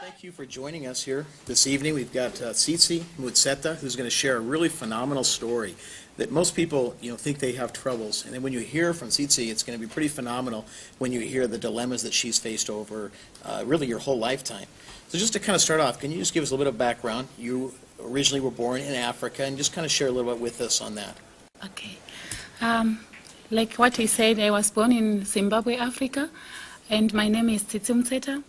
Thank you for joining us here this evening. We've got Tsitsi Mutseta, who's going to share a really phenomenal story that most people, think they have troubles. And then when you hear from Tsitsi, it's going to be pretty phenomenal when you hear the dilemmas that she's faced over really your whole lifetime. So just to kind of start off, can you just give us a little bit of background? You originally were born in Africa, and just kind of share a little bit with us on that. Okay. Like what he said, I was born in Zimbabwe, Africa, and my name is Tsitsi Mutseta.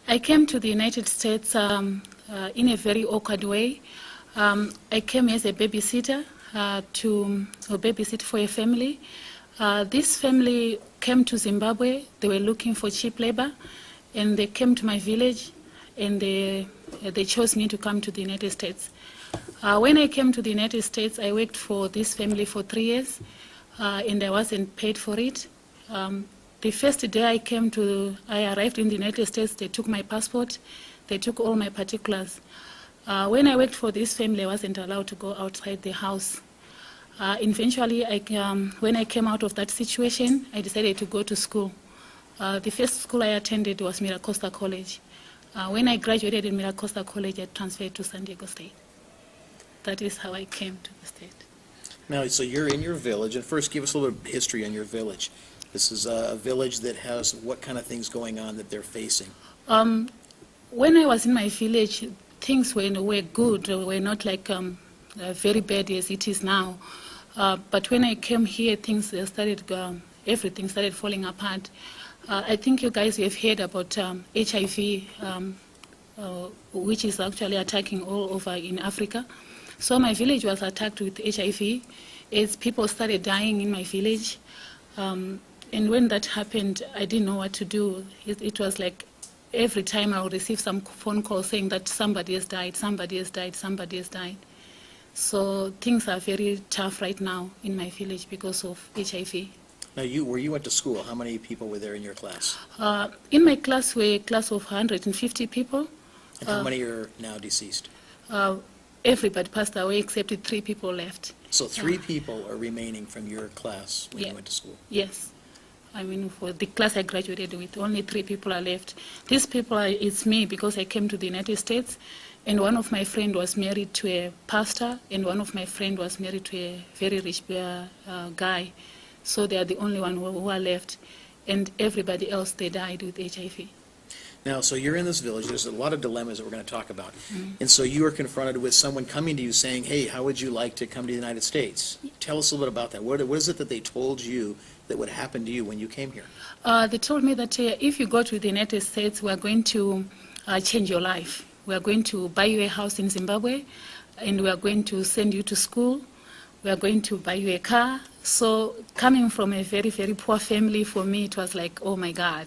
I came to the United States in a very awkward way. I came as a babysitter to babysit for a family. This family came to Zimbabwe. They were looking for cheap labor, and they came to my village, and they chose me to come to the United States. When I came to the United States, I worked for this family for 3 years, and I wasn't paid for it. The first day I arrived in the United States, they took my passport, they took all my particulars. When I worked for this family, I wasn't allowed to go outside the house. Eventually, when I came out of that situation, I decided to go to school. The first school I attended was Miracosta College. When I graduated in Miracosta College, I transferred to San Diego State. That is how I came to the state. Now, so you're in your village, and first give us a little bit of history on your village. This is a village that has what kind of things going on that they're facing? When I was in my village, things were good. Were not like very bad as it is now. But when I came here, things started. Everything started falling apart. I think you guys have heard about HIV, which is actually attacking all over in Africa. So my village was attacked with HIV, as people started dying in my village. And when that happened, I didn't know what to do. It was like every time I would receive some phone call saying that somebody has died, somebody has died, somebody has died. So things are very tough right now in my village because of HIV. Now, where you went to school, how many people were there in your class? In my class, we're a class of 150 people. And how many are now deceased? Everybody passed away except 3 people left. So 3 people are remaining from your class when you went to school? Yes. I mean, for the class I graduated with, only 3 people are left. These people, it's me because I came to the United States, and one of my friends was married to a pastor, and one of my friends was married to a very rich guy. So they are the only one who are left, and everybody else, they died with HIV. Now, so you're in this village. There's a lot of dilemmas that we're going to talk about. Mm-hmm. And so you are confronted with someone coming to you saying, hey, how would you like to come to the United States? Tell us a little bit about that. What is it that they told you that would happen to you when you came here? They told me that if you go to the United States, we are going to change your life. We are going to buy you a house in Zimbabwe, and we are going to send you to school. We are going to buy you a car. So coming from a very, very poor family, for me, it was like, oh my God,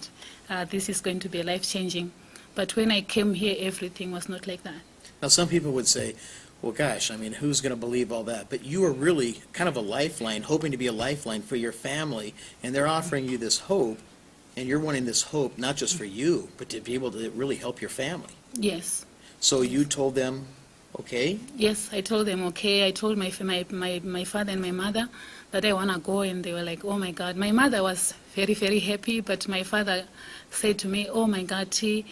this is going to be life-changing. But when I came here, everything was not like that. Now, some people would say, well, gosh, I mean, who's going to believe all that? But you are really kind of a lifeline, hoping to be a lifeline for your family, and they're offering you this hope, and you're wanting this hope not just for you, but to be able to really help your family. Yes. So you told them, okay? Yes, I told them, okay. I told my father and my mother that I want to go, and they were like, oh, my God. My mother was very, very happy, but my father said to me, oh, my God, T,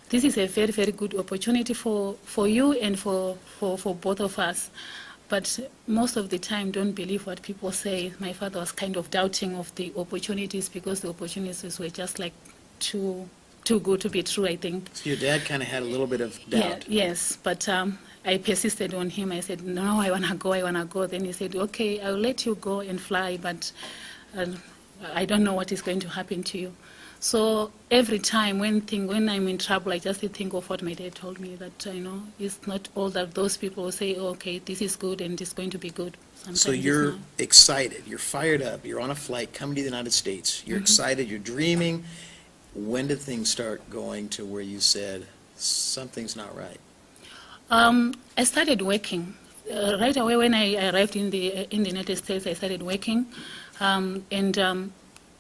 this is a very, very good opportunity for you and for both of us. But most of the time, don't believe what people say. My father was kind of doubting of the opportunities because the opportunities were just like too good to be true, I think. So your dad kind of had a little bit of doubt. Yeah, yes, but I persisted on him. I said, no, I want to go. Then he said, okay, I'll let you go and fly, but I don't know what is going to happen to you. So every time when I'm in trouble, I just think of what my dad told me, that, it's not all that those people say, oh, okay, this is good and it's going to be good. Sometimes so you're excited, you're fired up, you're on a flight coming to the United States, you're excited, you're dreaming, When did things start going to where you said, something's not right? I started working. Right away when I arrived in the United States, I started working. And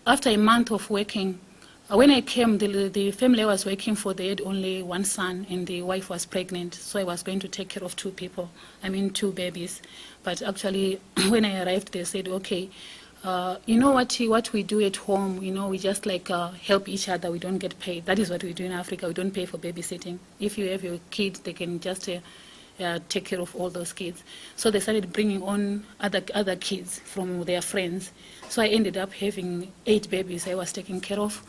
after a month of working, when I came, the family I was working for, they had only one son, and the wife was pregnant. So I was going to take care of two two babies. But actually, when I arrived, they said, okay, you know what we do at home, we just like help each other. We don't get paid. That is what we do in Africa. We don't pay for babysitting. If you have your kids, they can just take care of all those kids. So they started bringing on other kids from their friends. So I ended up having 8 babies I was taking care of.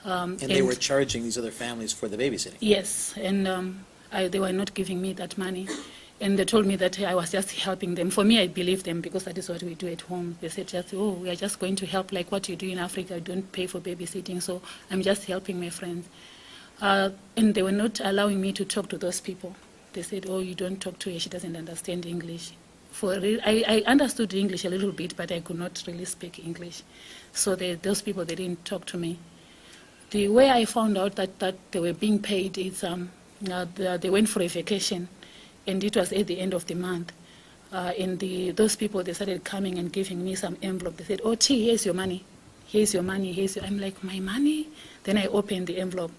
And they were charging these other families for the babysitting? Yes, and they were not giving me that money. And they told me that I was just helping them. For me, I believed them because that is what we do at home. They said, we are just going to help like what you do in Africa. You don't pay for babysitting, so I'm just helping my friends. And they were not allowing me to talk to those people. They said, you don't talk to her. She doesn't understand English. I understood English a little bit, but I could not really speak English. So those people, they didn't talk to me. The way I found out that they were being paid is they went for a vacation, and it was at the end of the month. And those people, they started coming and giving me some envelope. They said, T, here's your money. Here's your money. I'm like, my money? Then I opened the envelope.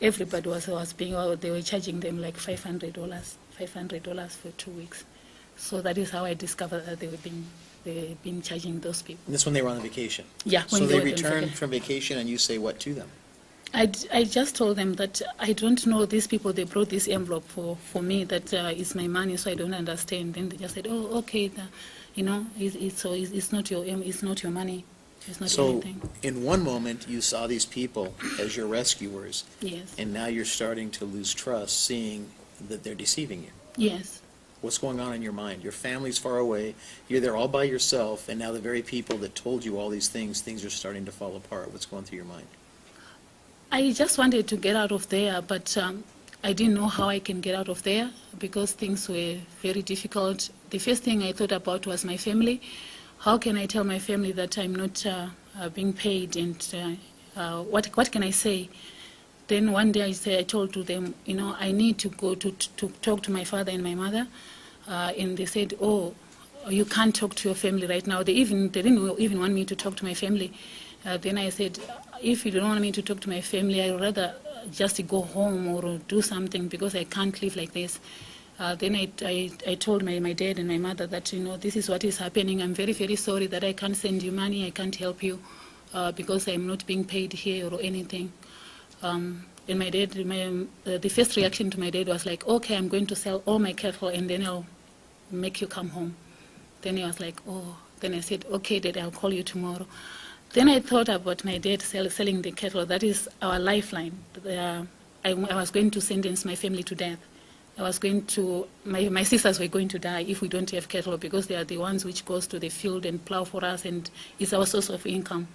Everybody they were charging them like $500 for 2 weeks. So that is how I discovered that they were being charging those people. And this when they were on vacation? Yeah. So they returned from vacation, and you say what to them? I just told them that I don't know these people. They brought this envelope for me that it's my money, so I don't understand. Then they just said, okay, it's not your money. It's not anything. So in one moment, you saw these people as your rescuers. Yes. And now you're starting to lose trust, seeing that they're deceiving you. Yes. What's going on in your mind? Your family's far away. You're there all by yourself, and now the very people that told you all these things are starting to fall apart. What's going through your mind? I just wanted to get out of there, but I didn't know how I can get out of there because things were very difficult. The first thing I thought about was my family. How can I tell my family that I'm not being paid, and what can I say? Then one day I told to them, I need to go to talk to my father and my mother, and they said, you can't talk to your family right now. They didn't even want me to talk to my family. Then I said, if you don't want me to talk to my family, I'd rather just go home or do something because I can't live like this. Then I told my dad and my mother that, this is what is happening. I'm very, very sorry that I can't send you money. I can't help you because I'm not being paid here or anything. And my dad, the first reaction to my dad was like, okay, I'm going to sell all my cattle and then I'll make you come home. Then he was like, Then I said, okay, Dad, I'll call you tomorrow. Then I thought about my dad selling the cattle. That is our lifeline. I was going to sentence my family to death. My sisters were going to die if we don't have cattle because they are the ones which goes to the field and plow for us, and it's our source of income.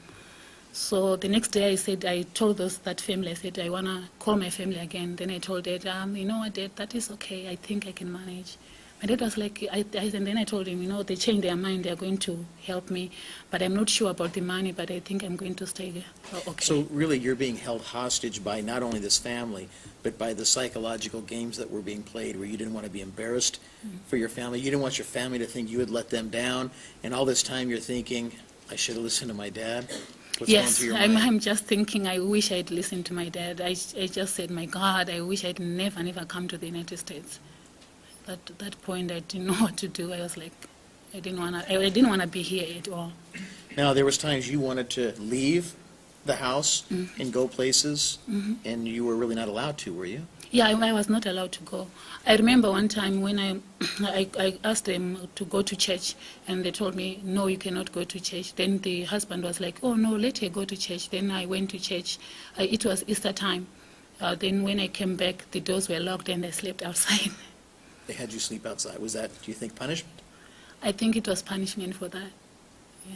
So the next day I told that family, I said, I want to call my family again. Then I told Dad, you know what, Dad, that is okay. I think I can manage. My dad was like, and then I told him, they changed their mind. They're going to help me, but I'm not sure about the money, but I think I'm going to stay there. Okay. So really you're being held hostage by not only this family, but by the psychological games that were being played where you didn't want to be embarrassed for your family. You didn't want your family to think you had let them down. And all this time you're thinking, I should have listened to my dad. What's going yes, through your mind? I'm just thinking, I wish I'd listened to my dad. I just said, my God, I wish I'd never come to the United States. At that point, I didn't know what to do. I was like, I didn't want to be here at all. Now, there was times you wanted to leave the house and go places, and you were really not allowed to, were you? Yeah, I was not allowed to go. I remember one time when I asked them to go to church, and they told me, no, you cannot go to church. Then the husband was like, oh, no, let her go to church. Then I went to church. It was Easter time. Then when I came back, the doors were locked, and I slept outside. They had you sleep outside. Was that, do you think, punishment? I think it was punishment for that. Yeah.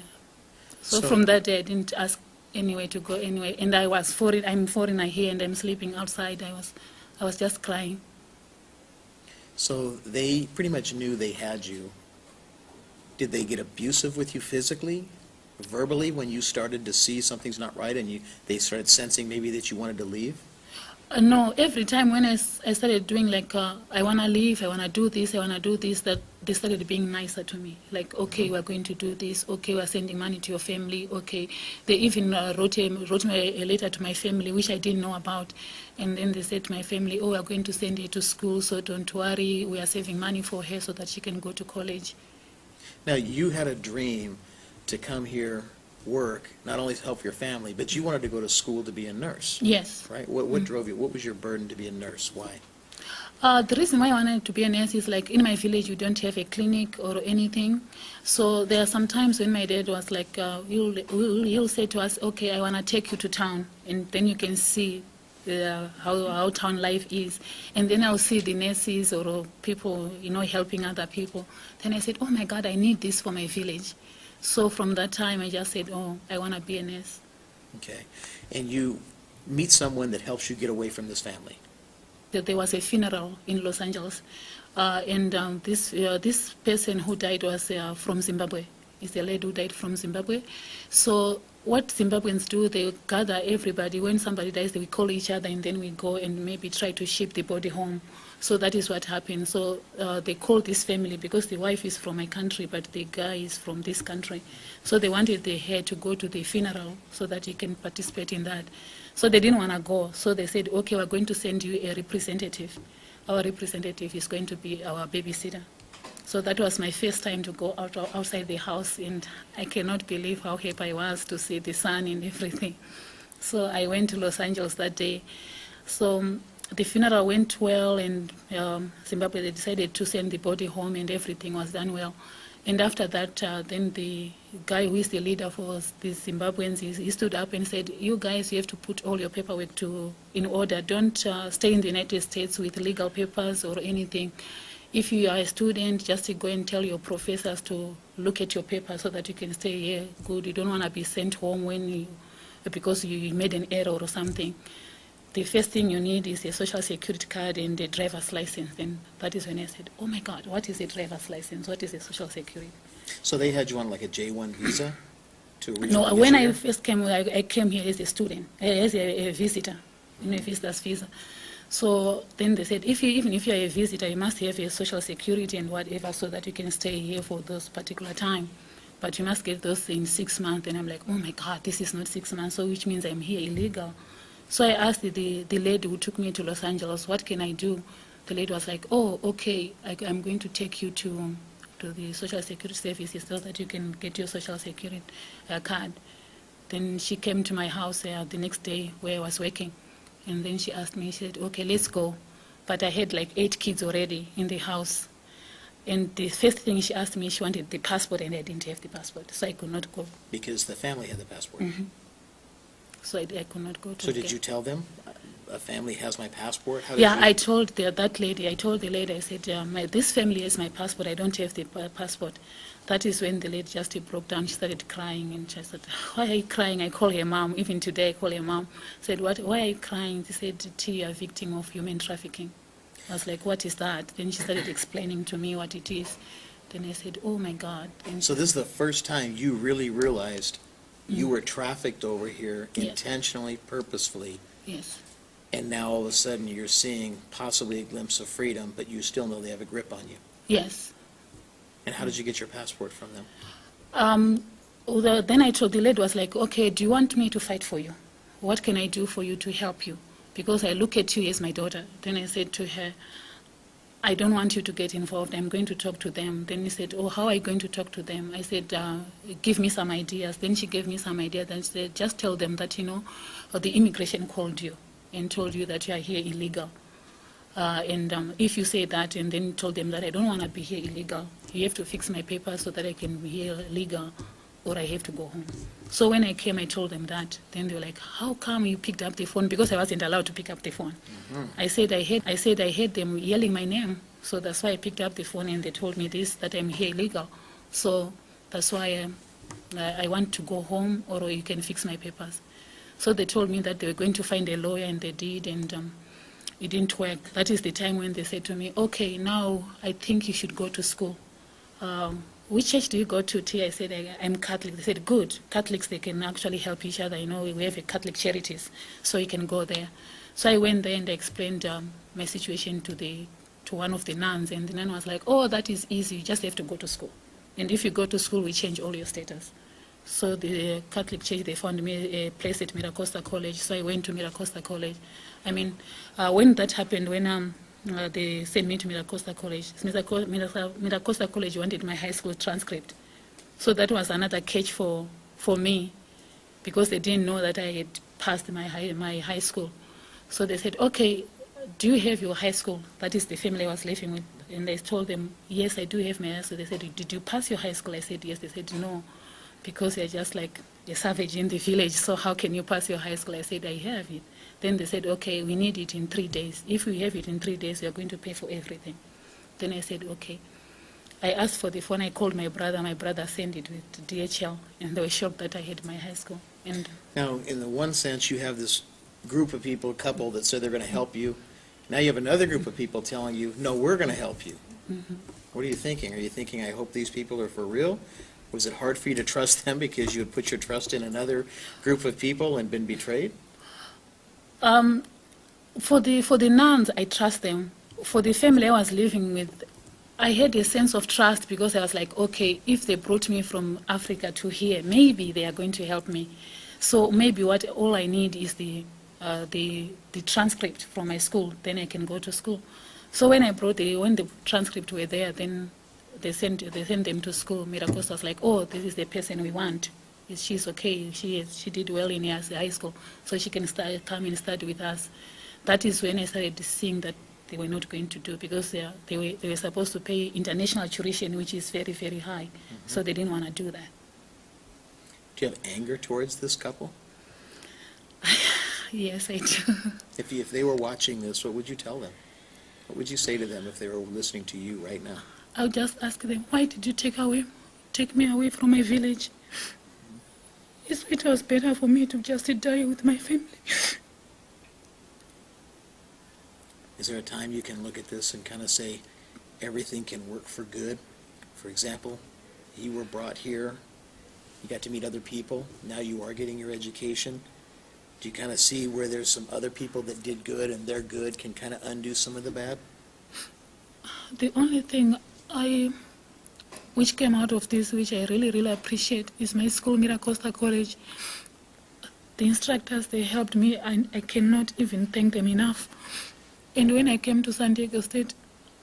So from that day, I didn't ask anywhere to go anywhere. And I'm foreigner here, and I'm sleeping outside. I was just crying. So they pretty much knew they had you. Did they get abusive with you physically? verbally when you started to see something's not right and they started sensing maybe that you wanted to leave? No, every time when I started doing like, I want to leave, I want to do this, I want to do this, that they started being nicer to me. Like, okay, we're going to do this. Okay, we're sending money to your family. Okay. They even wrote me a letter to my family, which I didn't know about. And then they said to my family, oh, we're going to send her to school, so don't worry. We are saving money for her so that she can go to college. Now, you had a dream to come here, work, not only to help your family, but you wanted to go to school to be a nurse. Yes. Right? What drove you? What was your burden to be a nurse? Why? The reason why I wanted to be a nurse is like in my village, you don't have a clinic or anything. So there are some times when my dad was like, he'll say to us, okay, I want to take you to town. And then you can see how town life is. And then I'll see the nurses or people, helping other people. Then I said, oh my God, I need this for my village. So from that time, I just said, oh, I want to be a nurse. Okay. And you meet someone that helps you get away from this family. There was a funeral in Los Angeles, and this person who died was from Zimbabwe. It's a lady who died from Zimbabwe. So what Zimbabweans do, they gather everybody. When somebody dies, they call each other, and then we go and maybe try to ship the body home. So that is what happened. So they called this family because the wife is from my country, but the guy is from this country. So they wanted the heir to go to the funeral so that he can participate in that. So they didn't want to go. So they said, okay, we're going to send you a representative. Our representative is going to be our babysitter. So that was my first time to go outside the house, and I cannot believe how happy I was to see the sun and everything. So I went to Los Angeles that day. So the funeral went well, and Zimbabwe, they decided to send the body home, and everything was done well. And after that, then the guy who is the leader for the Zimbabweans, he stood up and said, you guys, you have to put all your paperwork in order. Don't stay in the United States with legal papers or anything. If you are a student, just go and tell your professors to look at your papers so that you can stay here good. You don't want to be sent home because you made an error or something. The first thing you need is a social security card and a driver's license. And that is when I said, oh my God, what is a driver's license? What is a social security? So they had you on like a J1 visa to originally No, get when you I here? first came, I came here as a student, as a visitor, a visitor's visa. So then they said, even if you're a visitor, you must have a social security and whatever so that you can stay here for those particular time. But you must get those in 6 months. And I'm like, oh my God, this is not 6 months, so which means I'm here illegal. So I asked the lady who took me to Los Angeles, what can I do? The lady was like, oh, okay, I'm going to take you to the Social Security Services so that you can get your Social Security card. Then she came to my house the next day where I was working. And then she asked me, she said, okay, let's go. But I had like 8 kids already in the house. And the first thing she asked me, she wanted the passport, and I didn't have the passport, so I could not go. Because the family had the passport. Mm-hmm. So I could not go to. So did you tell them, a family has my passport? How did Yeah, you... I told that lady, I said, this family has my passport, I don't have the passport. That is when the lady just broke down, she started crying, and she said, why are you crying? I call her mom, even today I call her mom. I said, why are you crying? She said, T, you are a victim of human trafficking. I was like, what is that? Then she started explaining to me what it is. Then I said, oh my God. And So this is the first time you really realized you were trafficked over here Yes. intentionally, purposefully, yes. and now all of a sudden you're seeing possibly a glimpse of freedom, but you still know they have a grip on you. Yes. And how did you get your passport from them? Then I told the lady, was like, okay, do you want me to fight for you? What can I do for you to help you? Because I look at you as my daughter. Then I said to her, I don't want you to get involved. I'm going to talk to them. Then he said, oh, how are you going to talk to them? I said, give me some ideas. Then she gave me some ideas. Then she said, just tell them that, the immigration called you and told you that you are here illegal. And if you say that, and then told them that I don't want to be here illegal, you have to fix my papers so that I can be here legal, or I have to go home. So when I came, I told them that. Then they were like, how come you picked up the phone? Because I wasn't allowed to pick up the phone. Mm-hmm. I said I heard them yelling my name, so that's why I picked up the phone, and they told me this, that I'm here illegal. So that's why I want to go home, or you can fix my papers. So they told me that they were going to find a lawyer, and they did, and it didn't work. That is the time when they said to me, okay, now I think you should go to school. which church do you go to, T? I said, I'm Catholic. They said, good. Catholics, they can actually help each other. We have a Catholic charities, so you can go there. So I went there and I explained my situation to one of the nuns, and the nun was like, oh, that is easy. You just have to go to school. And if you go to school, we change all your status. So the Catholic Church, they found me a place at Miracosta College, so I went to Miracosta College. When that happened, when they sent me to Miracosta College, Miracosta College wanted my high school transcript. So that was another catch for me, because they didn't know that I had passed my high school. So they said, okay, do you have your high school? That is the family I was living with. And I told them, yes, I do have my high school. They said, did you pass your high school? I said, yes. They said, no, because you're just like a savage in the village, so how can you pass your high school? I said, I have it. Then they said, okay, we need it in 3 days. If we have it in 3 days, you're going to pay for everything. Then I said, okay. I asked for the phone. I called my brother sent it with DHL, and they were shocked that I had my high school. And Now, in the one sense, you have this group of people, couple, that said they're going to help you. Now you have another group of people telling you, no, we're going to help you. mm-hmm. What are you thinking? Are you thinking, I hope these people are for real? Was it hard for you to trust them because you had put your trust in another group of people and been betrayed? For the nuns, I trust them. For the family I was living with, I had a sense of trust, because I was like, okay, if they brought me from Africa to here, maybe they are going to help me. So maybe all I need is the transcript from my school, then I can go to school. So when the transcript were there, then they sent them to school. Miracosta was like, oh, this is the person we want. She's okay. She did well in high school, so she can come and study with us. That is when I started seeing that they were not going to do, because they were supposed to pay international tuition, which is very, very high. Mm-hmm. So they didn't want to do that. Do you have anger towards this couple? Yes, I do. If they were watching this, what would you tell them? What would you say to them if they were listening to you right now? I'll just ask them, why did you take me away from my village? It was better for me to just die with my family. Is there a time you can look at this and kind of say, everything can work for good? For example, you were brought here, you got to meet other people, now you are getting your education. Do you kind of see where there's some other people that did good and their good can kind of undo some of the bad? The only thing which came out of this, which I really, really appreciate, is my school, Miracosta College. The instructors, they helped me, and I cannot even thank them enough. And when I came to San Diego State,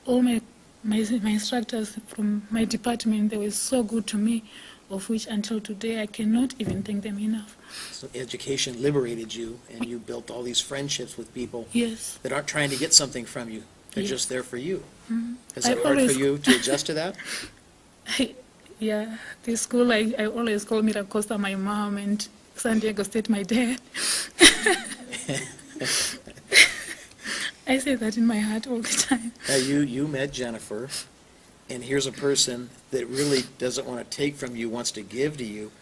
all my instructors from my department, they were so good to me, of which until today I cannot even thank them enough. So education liberated you, and you built all these friendships with people Yes. that aren't trying to get something from you. They're Yes. just there for you. Mm-hmm. Is it hard for you to adjust to that? Yeah, the school, I always call Miracosta my mom and San Diego State my dad. I say that in my heart all the time. Now, you met Jennifer, and here's a person that really doesn't want to take from you, wants to give to you.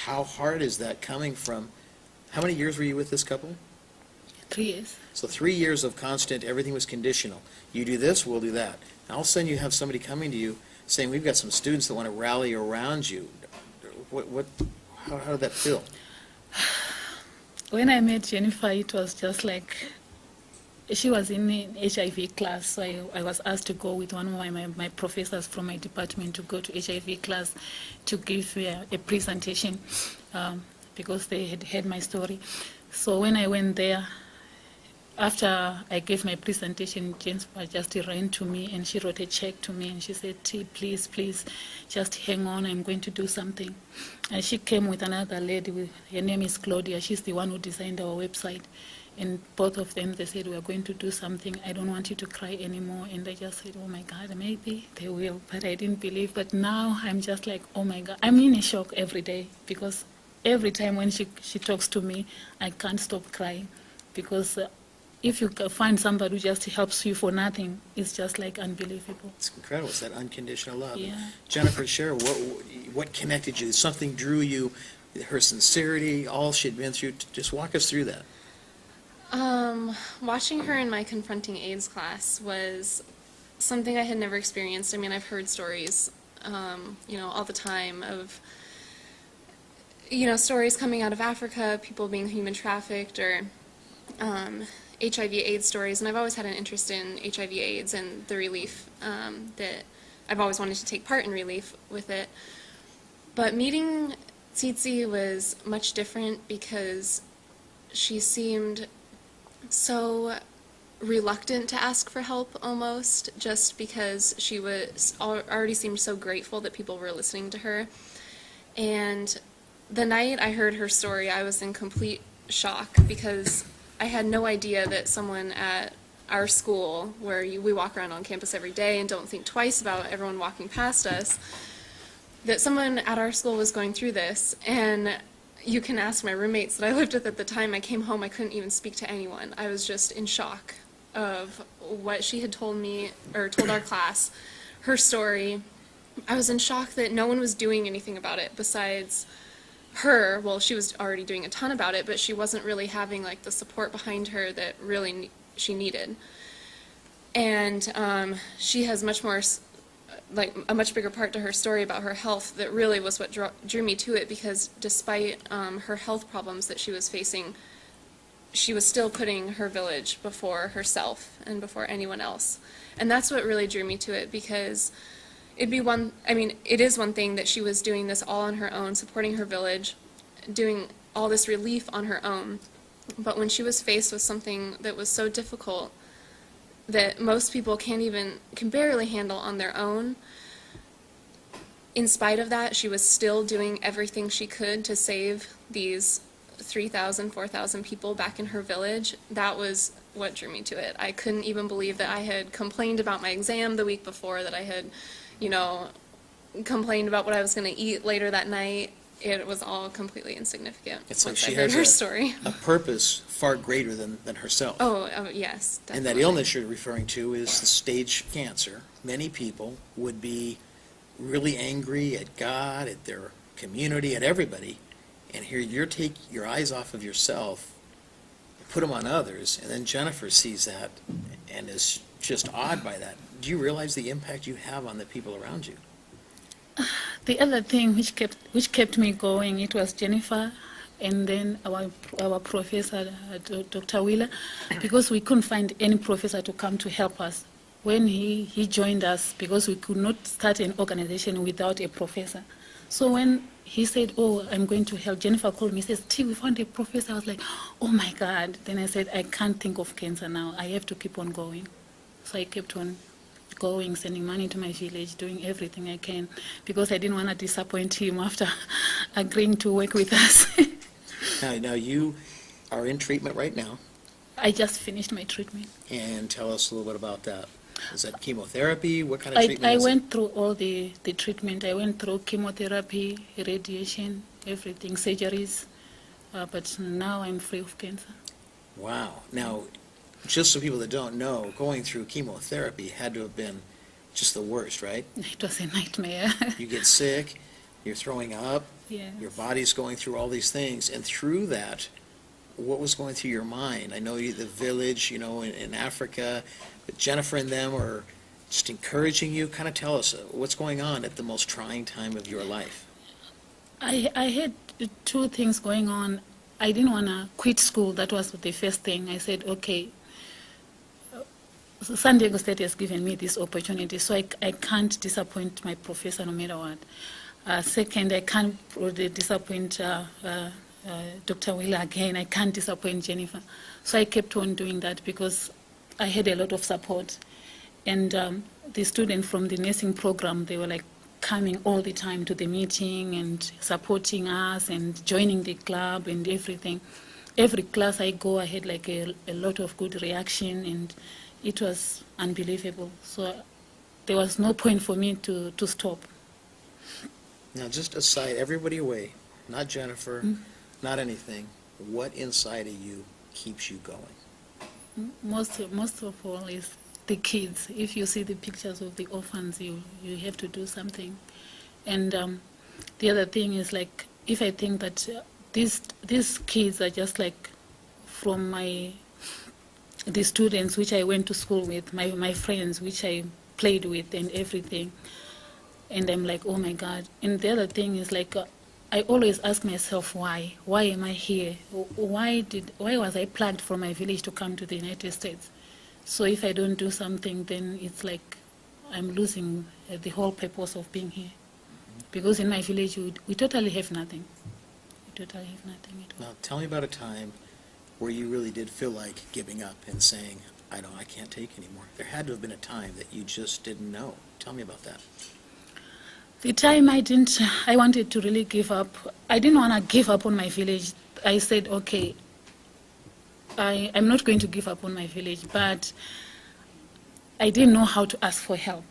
How hard is that coming from, how many years were you with this couple? 3 years. So 3 years of constant, everything was conditional. You do this, we'll do that. Now, all of a sudden you have somebody coming to you saying, we've got some students that want to rally around you. How did that feel? When I met Jennifer, it was just like, she was in an HIV class, so I was asked to go with one of my professors from my department to go to HIV class to give a presentation, because they had heard my story. So when I went there, after I gave my presentation, Jennifer just ran to me and she wrote a check to me and she said, T, please, just hang on, I'm going to do something. And she came with another lady, her name is Claudia, she's the one who designed our website. And both of them, they said, we're going to do something, I don't want you to cry anymore. And I just said, oh my God, maybe they will, but I didn't believe. But now I'm just like, oh my God, I'm in a shock every day, because every time when she talks to me, I can't stop crying, because if you find somebody who just helps you for nothing, it's just like unbelievable. It's incredible. It's that unconditional love. Yeah. Jennifer, share what connected you? Something drew you, her sincerity, all she'd been through. Just walk us through that. Watching her in my confronting AIDS class was something I had never experienced. I mean, I've heard stories all the time of, stories coming out of Africa, people being human trafficked, or HIV/AIDS stories. And I've always had an interest in HIV/AIDS and the relief that I've always wanted to take part in relief with it. But meeting Tsitsi was much different because she seemed so reluctant to ask for help almost, just because she was already seemed so grateful that people were listening to her. And the night I heard her story, I was in complete shock because I had no idea that someone at our school, where we walk around on campus every day and don't think twice about everyone walking past us, that someone at our school was going through this. And you can ask my roommates that I lived with at the time. I came home, I couldn't even speak to anyone. I was just in shock of what she had told me, or told our class, her story. I was in shock that no one was doing anything about it besides her. Well, she was already doing a ton about it, but she wasn't really having like the support behind her that really she needed. And she has much more, like a much bigger part to her story about her health that really was what drew me to it, because despite her health problems that she was facing, she was still putting her village before herself and before anyone else. And that's what really drew me to it, because it is one thing that she was doing this all on her own, supporting her village, doing all this relief on her own. But when she was faced with something that was so difficult that most people can barely handle on their own, in spite of that, she was still doing everything she could to save these 3,000, 4,000 people back in her village. That was what drew me to it. I couldn't even believe that I had complained about my exam the week before, that I had, complained about what I was going to eat later that night. It was all completely insignificant. It's like once she I heard has her story. a purpose far greater than herself. Oh, yes, definitely. And that illness you're referring to is the stage cancer. Many people would be really angry at God, at their community, at everybody. And here you take your eyes off of yourself, put them on others, and then Jennifer sees that and is just awed by that. Do you realize the impact you have on the people around you? The other thing which kept me going, it was Jennifer, and then our professor, Dr. Wheeler, because we couldn't find any professor to come to help us. When he joined us, because we could not start an organization without a professor. So when he said, "Oh, I'm going to help," Jennifer called me, says, "T, we found a professor." I was like, "Oh my God." Then I said, "I can't think of cancer now. I have to keep on going." So I kept on going, sending money to my village, doing everything I can, because I didn't want to disappoint him after agreeing to work with us. Now you are in treatment right now, I just finished my treatment. and tell us a little bit about that. Is that chemotherapy? What kind of treatment I is it? went through all the treatment. I went through chemotherapy, radiation, everything, surgeries, but now I'm free of cancer. Wow. Now, just so people that don't know, going through chemotherapy had to have been just the worst, right? It was a nightmare. You get sick, you're throwing up, Yes. your body's going through all these things, and through that, what was going through your mind? I know the village, in Africa, but Jennifer and them are just encouraging you. Kind of tell us what's going on at the most trying time of your life. I had two things going on. I didn't want to quit school. That was the first thing. I said, okay, San Diego State has given me this opportunity, so I can't disappoint my professor no matter what. Second, I can't disappoint Dr. Wheeler again. I can't disappoint Jennifer. So I kept on doing that because I had a lot of support. And the students from the nursing program, they were like coming all the time to the meeting and supporting us and joining the club and everything. Every class I go, I had like a lot of good reaction, and it was unbelievable. So there was no point for me to stop. Now, just aside, everybody away, not Jennifer, not anything. What inside of you keeps you going? Most of all is the kids. If you see the pictures of the orphans, you have to do something. And the other thing is, like, if I think that these kids are just like from the students which I went to school with, my friends which I played with and everything, And I'm like, oh my God. And the other thing is like, I always ask myself, why? Why am I here? Why was I plugged from my village to come to the United States? So if I don't do something, then it's like I'm losing the whole purpose of being here. Because in my village, we totally have nothing. We totally have nothing at all. Now, tell me about a time where you really did feel like giving up and saying, I can't take anymore. There had to have been a time that you just didn't know. Tell me about that. The time I wanted to really give up. I didn't want to give up on my village. I said, okay, I'm not going to give up on my village, but I didn't know how to ask for help.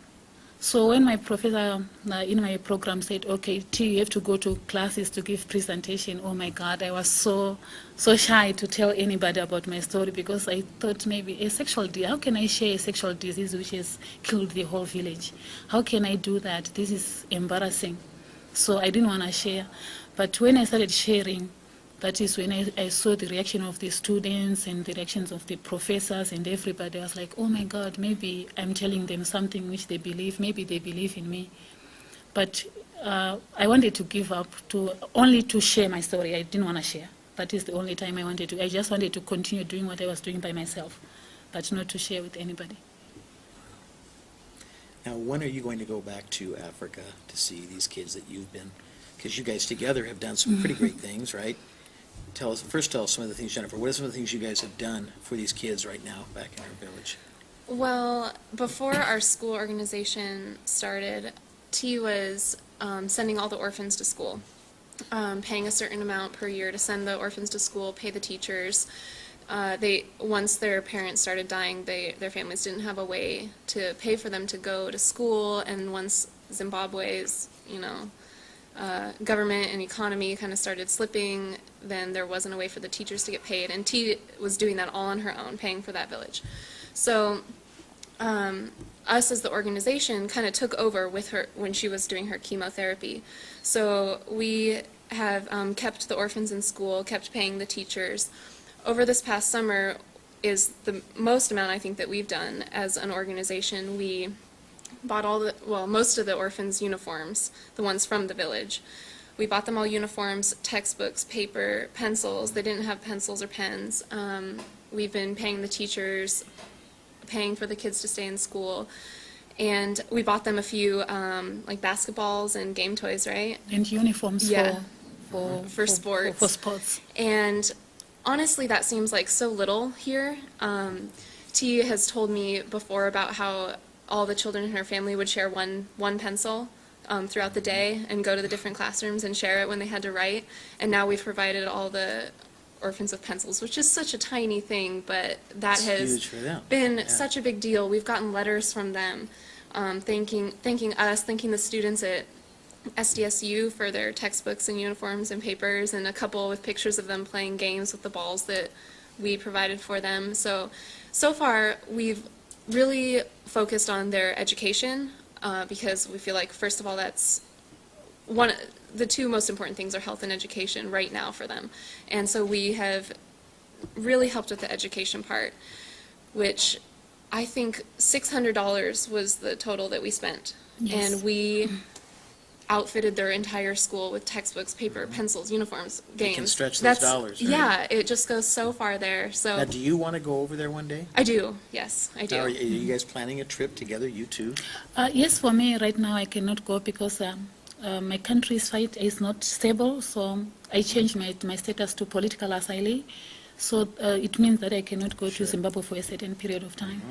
So when my professor in my program said, okay, T, you have to go to classes to give presentation, oh my God, I was so shy to tell anybody about my story because I thought maybe how can I share a sexual disease which has killed the whole village? How can I do that? This is embarrassing. So I didn't want to share. But when I started sharing, that is when I saw the reaction of the students and the reactions of the professors and everybody. I was like, oh my God, maybe I'm telling them something which they believe. Maybe they believe in me. But I wanted to give up only to share my story. I didn't want to share. That is the only time I wanted to. I just wanted to continue doing what I was doing by myself, but not to share with anybody. Now, when are you going to go back to Africa to see these kids that you've been, because you guys together have done some pretty great things, right? Tell us some of the things, Jennifer. What are some of the things you guys have done for these kids right now back in our village? Well, before our school organization started, T was sending all the orphans to school, paying a certain amount per year to send the orphans to school, pay the teachers. Once their parents started dying, their families didn't have a way to pay for them to go to school, and once Zimbabwe's, government and economy kind of started slipping, then there wasn't a way for the teachers to get paid, and T was doing that all on her own, paying for that village. So us as the organization kind of took over with her when she was doing her chemotherapy. So we have kept the orphans in school, kept paying the teachers. Over this past summer is the most amount I think that we've done as an organization. We bought most of the orphans' uniforms, the ones from the village. We bought them all uniforms, textbooks, paper, pencils. They didn't have pencils or pens. We've been paying the teachers, paying for the kids to stay in school. And we bought them a few like basketballs and game toys, right? And uniforms for sports. For sports. And honestly, that seems like so little here. T has told me before about how all the children in her family would share one pencil throughout the day and go to the different classrooms and share it when they had to write. And now we've provided all the orphans with pencils, which is such a tiny thing, but that has been such a big deal. We've gotten letters from them thanking us, thanking the students at SDSU for their textbooks and uniforms and papers, and a couple with pictures of them playing games with the balls that we provided for them. So far we've really focused on their education because we feel like, first of all, that's the two most important things are health and education right now for them. And so we have really helped with the education part, which I think $600 was the total that we spent. Yes. And we outfitted their entire school with textbooks, paper, pencils, uniforms, games. You can stretch those dollars, right? Yeah, it just goes so far there. So now, do you want to go over there one day? I do, yes, I do. Now, are you guys planning a trip together, you two? Yes, for me right now I cannot go because my country's fight is not stable, so I changed my status to political asylee. So it means that I cannot go to Zimbabwe for a certain period of time.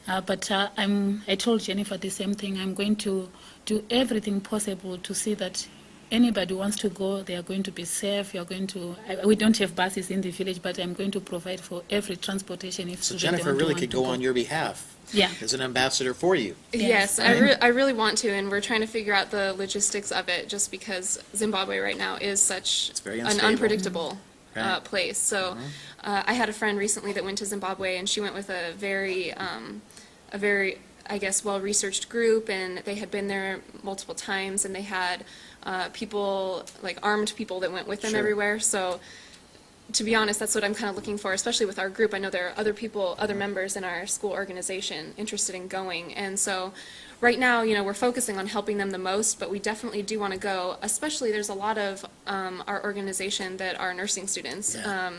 But I told Jennifer the same thing. I'm going to do everything possible to see that anybody who wants to go, they are going to be safe. We don't have buses in the village, but I'm going to provide for every transportation. So Jennifer really could go on your behalf. Yeah. As an ambassador for you. Yes, I really want to, and we're trying to figure out the logistics of it just because Zimbabwe right now is such an unpredictable place. So I had a friend recently that went to Zimbabwe, and she went with a very, I guess, well-researched group, and they had been there multiple times, and they had people, like armed people that went with them everywhere. So to be honest, that's what I'm kind of looking for, especially with our group. I know there are other people, other members in our school organization interested in going. And so right now, we're focusing on helping them the most, but we definitely do want to go, especially there's a lot of our organization that are nursing students. Yeah.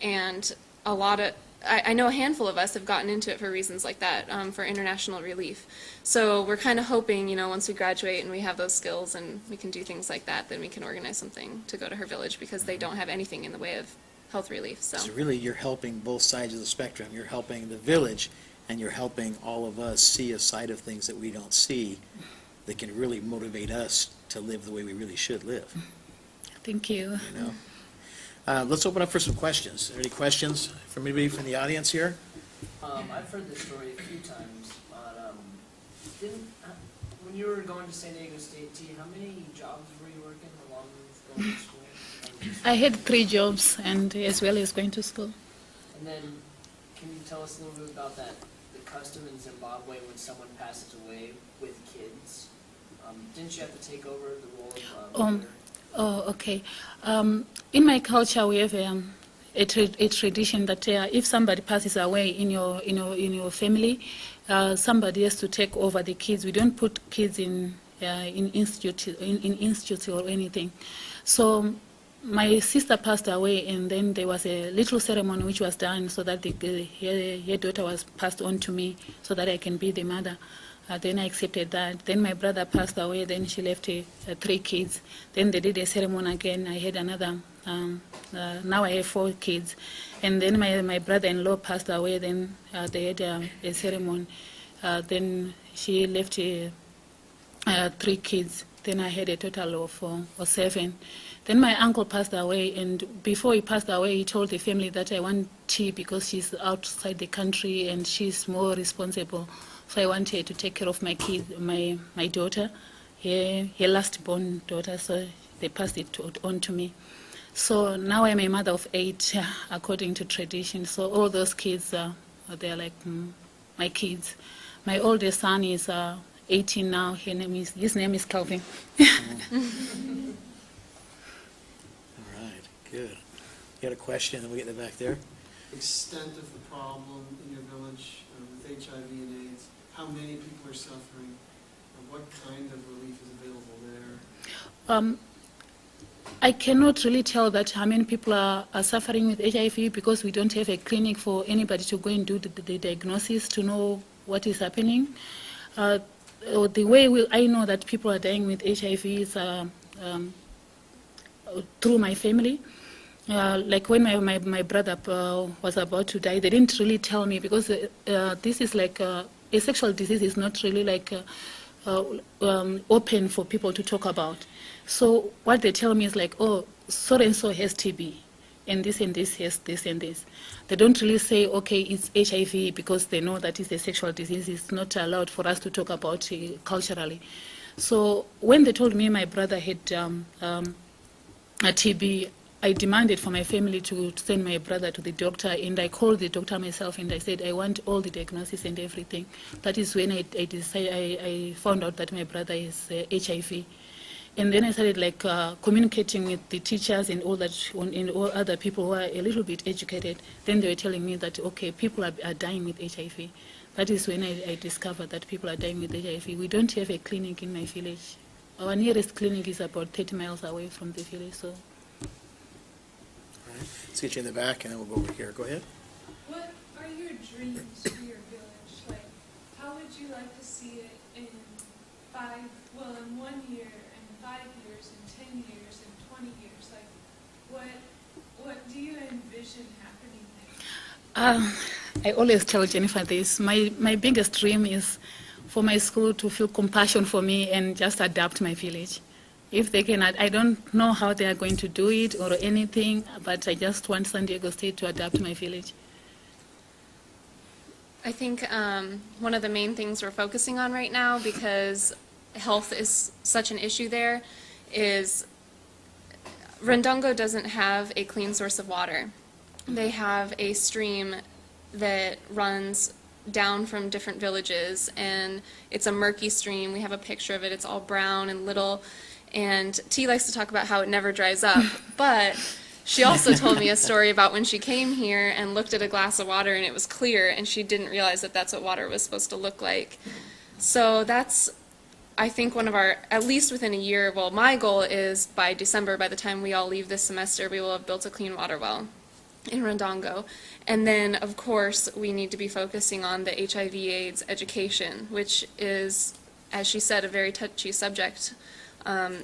And a lot of, I know a handful of us have gotten into it for reasons like that, for international relief. So we're kind of hoping, once we graduate and we have those skills and we can do things like that, then we can organize something to go to her village, because they don't have anything in the way of health relief. So really, you're helping both sides of the spectrum. You're helping the village, and you're helping all of us see a side of things that we don't see that can really motivate us to live the way we really should live. Thank you. Let's open up for some questions. Are there any questions from anybody from the audience here? I've heard this story a few times, but when you were going to San Diego State, how many jobs were you working along with going to school? I had 3 jobs, and as well as going to school. And then, can you tell us a little bit about the custom in Zimbabwe when someone passes away with kids? Didn't you have to take over the role of Okay. In my culture, we have a tradition that if somebody passes away in your family, somebody has to take over the kids. We don't put kids in institutes or anything. So my sister passed away, and then there was a little ceremony which was done so that her daughter was passed on to me so that I can be the mother. Then I accepted that. Then my brother passed away. Then she left 3 kids. Then they did a ceremony again. I had another. Now I have 4 kids. And then my brother-in-law passed away. Then they had a ceremony. Then she left 3 kids. Then I had a total of 7. Then my uncle passed away, and before he passed away, he told the family that I want tea because she's outside the country and she's more responsible. So I want her to take care of my kid, my daughter, her last born daughter. So they passed it on to me. So now I'm a mother of 8, according to tradition. So all those kids, they're like my kids. My oldest son is 18 now. His name is Calvin. All right, good. You got a question, and we get it back there. Extent of the problem in your village with HIV and AIDS, how many people are suffering, and what kind of relief is available there? I cannot really tell that how many people are suffering with HIV, because we don't have a clinic for anybody to go and do the diagnosis to know what is happening. The way I know that people are dying with HIV is through my family. Like when my brother was about to die, they didn't really tell me, because this is like a sexual disease is not really like open for people to talk about. So what they tell me is like, oh, so-and-so has TB, and this has this and this. They don't really say, okay, it's HIV, because they know that it's a sexual disease. It's not allowed for us to talk about it culturally. So when they told me my brother had a TB, I demanded for my family to send my brother to the doctor, and I called the doctor myself, and I said, I want all the diagnosis and everything. That is when I found out that my brother is HIV. And then I started like communicating with the teachers and all that, and all other people who are a little bit educated. Then they were telling me that, okay, people are dying with HIV. That is when I discovered that people are dying with HIV. We don't have a clinic in my village. Our nearest clinic is about 30 miles away from the village. So. All right. Let's get you in the back, and then we'll go over here. Go ahead. What are your dreams for your village? Like, how would you like to see it in in 1 year, in 5 years, in 10 years, in 20 years? Like, what do you envision happening there? I always tell Jennifer this. My biggest dream is for my school to feel compassion for me and just adapt my village. If they can, I don't know how they are going to do it or anything, but I just want San Diego State to adapt my village. I think one of the main things we're focusing on right now, because health is such an issue there, is Rendongo doesn't have a clean source of water. They have a stream that runs down from different villages, and it's a murky stream. We have a picture of it. It's all brown and little, and T likes to talk about how it never dries up, but she also told me a story about when she came here and looked at a glass of water and it was clear, and she didn't realize that that's what water was supposed to look like. So that's, I think, one of our, at least within a year, well, my goal is by December, by the time we all leave this semester, we will have built a clean water well in Rondongo. And then, of course, we need to be focusing on the HIV/AIDS education, which is, as she said, a very touchy subject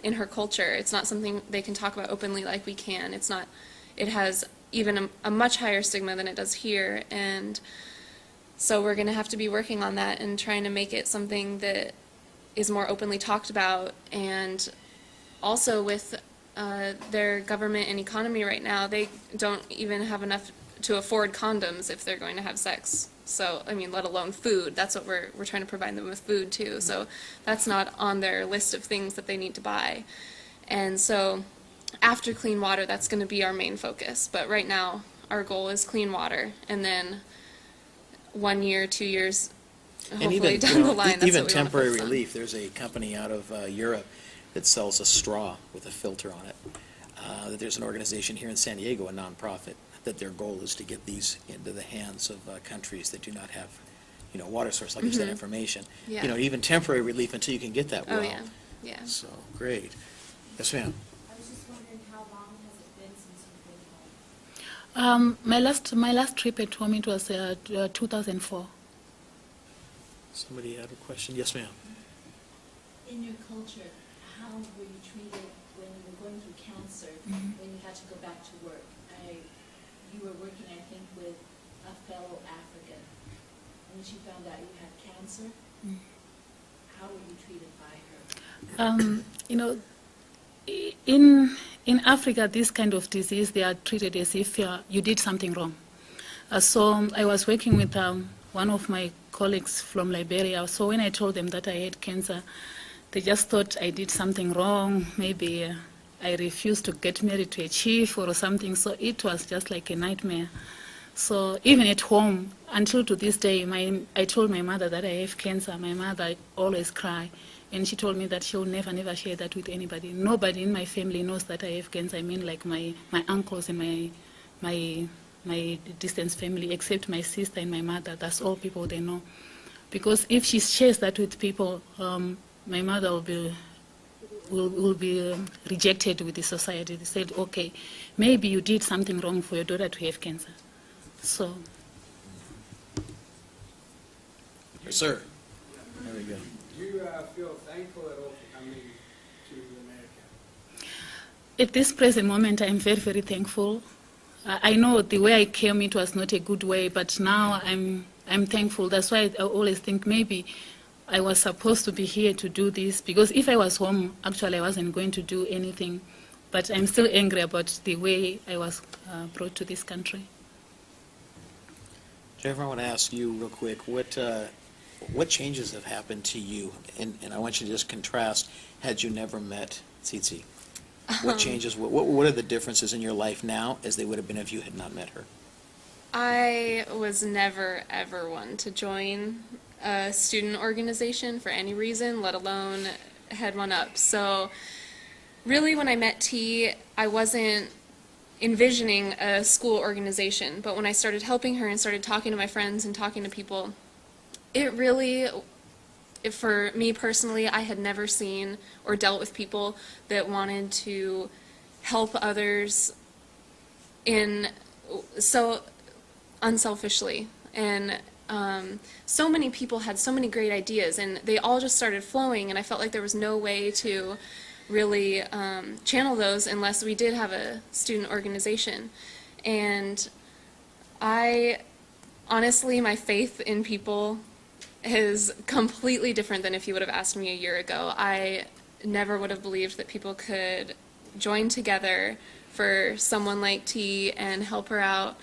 in her culture. It's not something they can talk about openly like we can. It's not, it has even a much higher stigma than it does here. And so we're going to have to be working on that and trying to make it something that is more openly talked about. And also with their government and economy right now, they don't even have enough to afford condoms if they're going to have sex. So, I mean, let alone food. That's what we're trying to provide them with, food too. So that's not on their list of things that they need to buy. And so after clean water, that's going to be our main focus. But right now, our goal is clean water. And then 1 year, 2 years, hopefully down the line, that's even what we temporary want to focus on. relief, there's a company out of Europe that sells a straw with a filter on it. There's an organization here in San Diego, a nonprofit, that their goal is to get these into the hands of countries that do not have, water source, like you said, information. Yeah. Even temporary relief until you can get that well. Oh, yeah, yeah. So, great. Yes, ma'am. I was just wondering, how long has it been since you've been home? My last trip at home, it was 2004. Somebody had a question? Yes, ma'am. In your culture, how were you treated when you were going through cancer, when you had to go back to work? You were working, I think, with a fellow African. And when she found out you had cancer, how were you treated by her? In Africa, this kind of disease, they are treated as if you did something wrong. So I was working with one of my colleagues from Liberia. So when I told them that I had cancer, they just thought I did something wrong. Maybe I refused to get married to a chief or something. So it was just like a nightmare. So even at home, until to this day, I told my mother that I have cancer. My mother always cry. And she told me that she will never share that with anybody. Nobody in my family knows that I have cancer. I mean, like my uncles and my distant family, except my sister and my mother. That's all people they know. Because if she shares that with people, my mother will be rejected with the society. They said, okay, maybe you did something wrong for your daughter to have cancer. So. Yes, sir. There we go. Do you feel thankful at all for coming to America? At this present moment, I'm very thankful. I know the way I came, it was not a good way, but now I'm thankful. That's why I always think maybe I was supposed to be here to do this, because if I was home, actually I wasn't going to do anything. But I'm still angry about the way I was brought to this country. Jennifer, I want to ask you real quick, what changes have happened to you? And I want you to just contrast, had you never met Tsitsi. What changes, what are the differences in your life now as they would have been if you had not met her? I was never, ever one to join a student organization for any reason, let alone head one up. So really when I met T, I wasn't envisioning a school organization, but when I started helping her and started talking to my friends and talking to people, it really, for me personally, I had never seen or dealt with people that wanted to help others in so unselfishly. And so many people had so many great ideas, and they all just started flowing, and I felt like there was no way to really channel those unless we did have a student organization. And honestly, my faith in people is completely different than if you would have asked me a year ago. I never would have believed that people could join together for someone like T and help her out.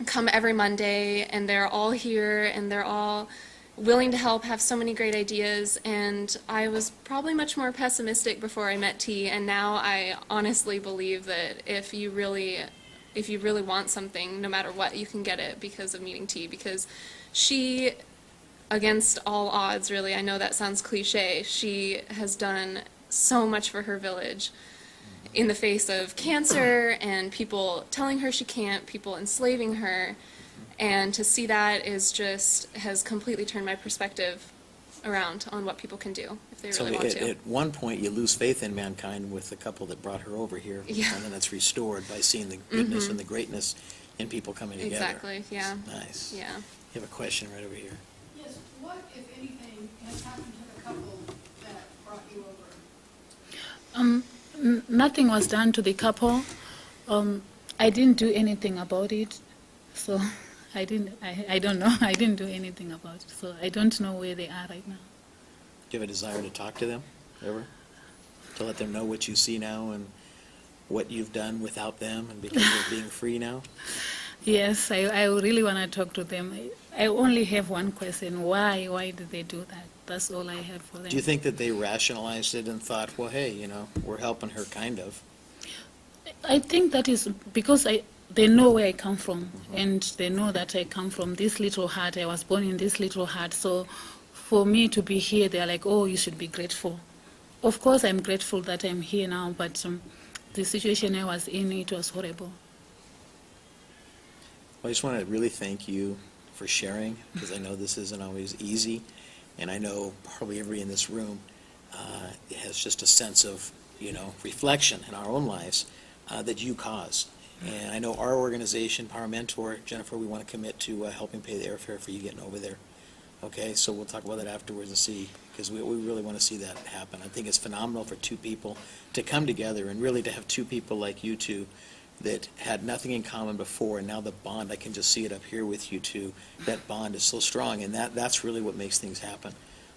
Come every Monday, and they're all here, and they're all willing to help, have so many great ideas. And I was probably much more pessimistic before I met T, and now I honestly believe that if you really want something, no matter what, you can get it because of meeting T, because she, against all odds, really, I know that sounds cliche, she has done so much for her village. in the face of cancer and people telling her she can't, people enslaving her. And to see that has completely turned my perspective around on what people can do if they really want to. At one point, you lose faith in mankind with the couple that brought her over here, Yeah. and then it's restored by seeing the goodness and the greatness in people coming together. Exactly, yeah. Nice. Yeah. You have a question right over here. Yes, what, if anything, has happened to the couple that brought you over? Nothing was done to the couple. I didn't do anything about it, so I don't know. I didn't do anything about it, so I don't know where they are right now. Do you have a desire to talk to them, ever? To let them know what you see now and what you've done without them and because you're being free now? Yes, I really want to talk to them. I only have one question. Why did they do that? That's all I have for them. Do you think that they rationalized it and thought, well, hey, we're helping her, kind of? I think that is because they know where I come from, and they know that I come from this little hut. I was born in this little hut, so for me to be here, they're like, oh, you should be grateful. Of course, I'm grateful that I'm here now, but the situation I was in, it was horrible. Well, I just want to really thank you for sharing, because I know this isn't always easy, and I know probably everybody in this room has just a sense of, reflection in our own lives that you caused. And I know our organization, Power Mentor, Jennifer, we want to commit to helping pay the airfare for you getting over there. Okay, so we'll talk about that afterwards and see, because we really want to see that happen. I think it's phenomenal for two people to come together and really to have two people like you two that had nothing in common before, and now the bond, I can just see it up here with you two, that bond is so strong, and that's really what makes things happen.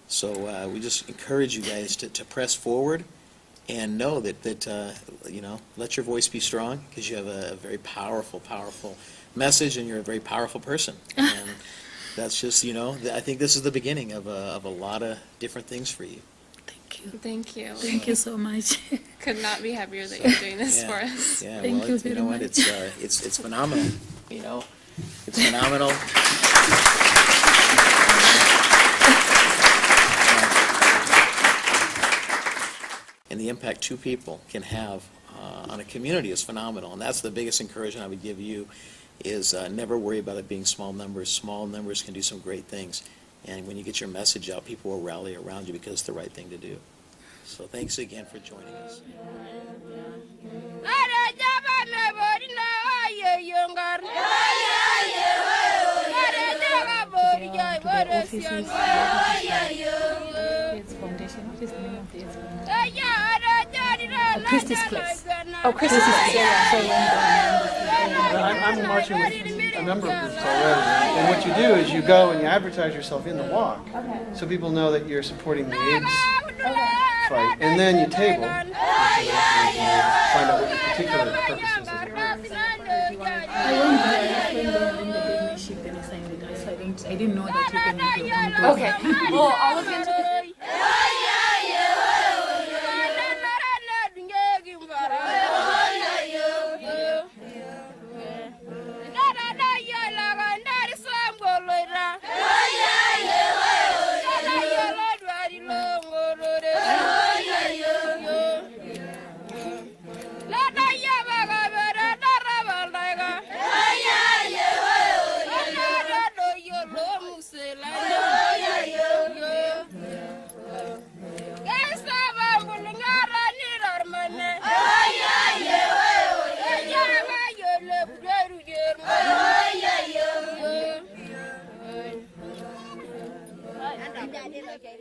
So we just encourage you guys to press forward and know that let your voice be strong, because you have a very powerful, powerful message, and you're a very powerful person. And that's just, I think this is the beginning of a lot of different things for you. Thank you. Thank you. Thank you so much. Could not be happier that you're doing this Yeah. for us. Yeah, Thank well, you you know very what, much. it's phenomenal, it's phenomenal. And the impact two people can have on a community is phenomenal, and that's the biggest encouragement I would give you, is never worry about it being small numbers. Small numbers can do some great things, and when you get your message out, people will rally around you because it's the right thing to do. So thanks again for joining us. Foundation. What is the name of the foundation? Christie's Place. Oh, Christie's Place. I'm marching with a number of groups already, and what you do is you go and you advertise yourself in the walk, so people know that you're supporting the AIDS fight, and then you table, find out what your particular purpose is. I went there, and then they gave me a sheet, then I signed it. So I didn't know that you can make your own group. Okay. Well, I'll look into it. Okay.